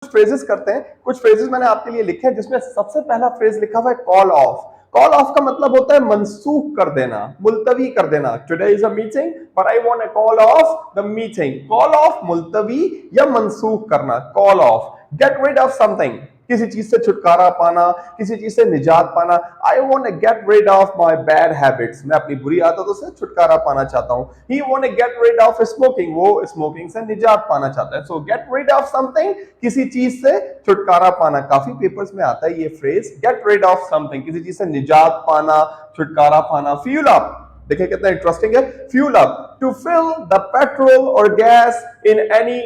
Phrases करते हैं, कुछ फ्रेजेस मैंने आपके लिए लिखे हैं जिसमें सबसे पहला फ्रेज लिखा हुआ है कॉल ऑफ। कॉल ऑफ का मतलब होता है मनसूख कर देना, मुलतवी कर देना। Today is a meeting but I want a call off the meeting. Call off मुलतवी या मनसूख करना, call off. Get rid of something, किसी चीज से छुटकारा पाना, किसी चीज से निजात पाना। I want to get rid of my bad habits, मैं अपनी बुरी आदतों से छुटकारा पाना चाहता हूं। He want to get rid of smoking, वो स्मोकिंग से निजात पाना चाहता है। So get rid of something, किसी चीज से छुटकारा पाना। काफी पेपर्स में आता है ये phrase, get rid of something, किसी चीज से निजात पाना, छुटकारा पाना। फ्यूल अप, देखिए कितना इंटरेस्टिंग है। Fuel up, to fill the petrol और gas in any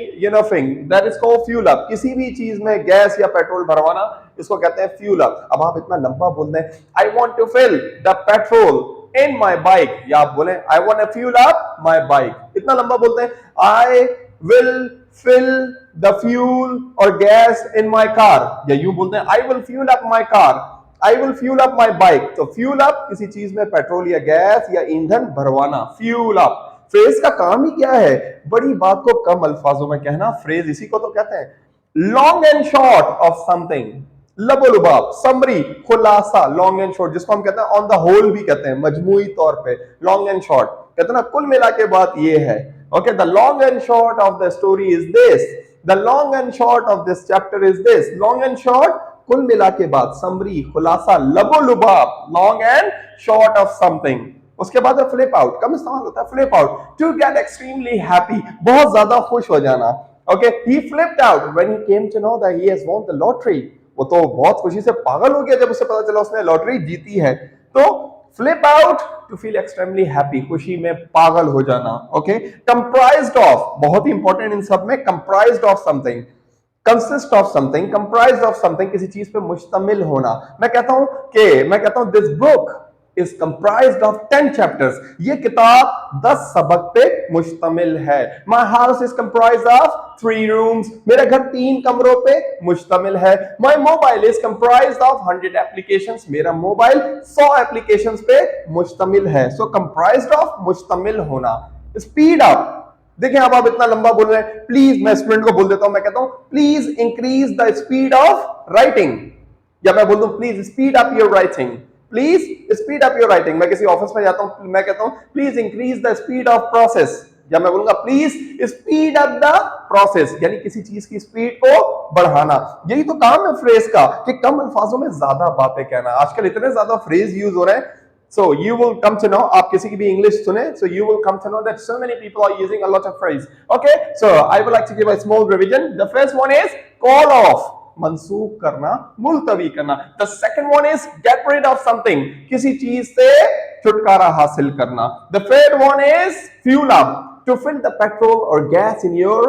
thing, that is called fuel up. किसी भी चीज में गैस या पेट्रोल भरवाना, इसको कहते हैं फ्यूल अप। अब आप इतना लंबा बोल दें, I want to fill the petrol in my bike, या आप बोले I want to fuel up my bike, इतना लंबा बोलते हैं। I will fill the fuel और गैस इन माय कार, या यूं बोलते हैं I will fuel up my car, I will fuel up my bike. तो फ्यूल अप किसी चीज में पेट्रोल या गैस या ईंधन भरवाना, फ्यूल अप। फ्रेज का काम ही क्या है? बड़ी बात को कम अल्फाजों में कहना। फ्रेज इसी को तो कहते हैं। Long and short of something, लबोलुबाब, समरी, खुलासा, लॉन्ग एंड शॉर्ट, जिसको हम कहते हैं ऑन द होल भी कहते हैं, मजमूई तौर पे लॉन्ग एंड शॉर्ट कहते हैं ना, कुल मिला के बात ये है। Okay, the long and short of the story is this, the long and short of this chapter is this. Long and short, कुल मिला के बाद, समरी, खुलासा, लबोलुबाब, long and short of something. उसके बाद फ्लिप आउट, कम इस्तेमाल होता है flip out, to get extremely happy, बहुत ज्यादा खुश हो जाना। Okay, he flipped out when he came to know that he has won the lottery, वो तो बहुत खुशी से पागल हो गया जब उसे पता चला उसने लॉटरी जीती है। तो flip out, to feel extremely happy, खुशी में पागल हो जाना। ओके, कंप्राइज्ड ऑफ, बहुत ही इंपॉर्टेंट इन सब में, comprised of something, consist of something, comprise of something, किसी चीज पे मुश्तमिल होना। मैं कहता हूं this book is comprised of 10 chapters, ये किताब 10 सबक पे मुश्तमिल है। My house is comprised of 3 rooms, मेरा घर 3 कमरों पे मुश्तमिल है। My mobile is comprised of 100 applications, मेरा मोबाइल 100 एप्लीकेशंस पे मुश्तमिल है। सो कंप्राइज्ड ऑफ, मुश्तमिल होना। स्पीड अप, देखिए अब आप इतना लंबा बोल रहे हैं, प्लीज, मैं स्टूडेंट को बोल देता हूं, मैं कहता हूं please increase the speed of writing, या मैं बोल दूं please speed up your writing, please speed up your writing. मैं किसी ऑफिस में जाता हूं, मैं कहता हूं please increase the speed of process, या मैं बोलूंगा please speed up the process, यानी किसी चीज की स्पीड को बढ़ाना। यही तो काम है फ्रेज का, कि कम अल्फाजों में ज्यादा बातें कहना। आजकल इतने ज्यादा फ्रेज यूज हो रहे हैं, so you will come to know, आप किसी की भी इंग्लिश सुने, so you will come to know that so many people are using a lot of phrase. Okay, so I would like to give a small revision. The first one is call off, मनसूख करना, मुलतवी करना। The second one is get rid of something, किसी चीज से छुटकारा हासिल करना। The third one is fuel up, to fill the petrol or gas in your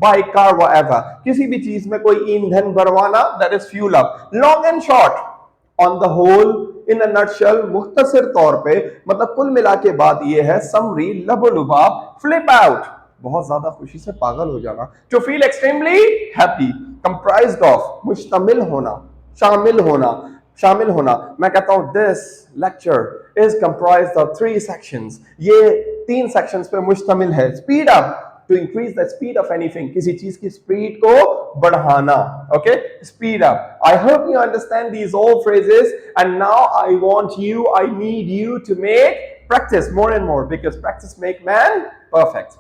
bike, car, whatever, किसी भी चीज में कोई ईंधन भरवाना, that is fuel up. Long and short, on the whole, in a nutshell, मुख्तसर तौर पे, मतलब कुल मिला के बात ये है, समरी, लबोलुबाब, फ्लिप आउट, बहुत ज्यादा खुशी से पागल हो जाना, to feel extremely happy, comprised of, मुश्तमिल होना, शामिल होना, शामिल होना। मैं कहता हूं this lecture is comprised of 3 sections, ये 3 सेक्शंस पे मुश्तमिल है। Speed up, to increase the speed of anything, किसी चीज की स्पीड को बढ़ाना। Okay, speed up. I hope you understand these all phrases, and now I need you to make practice more and more, because practice make man perfect.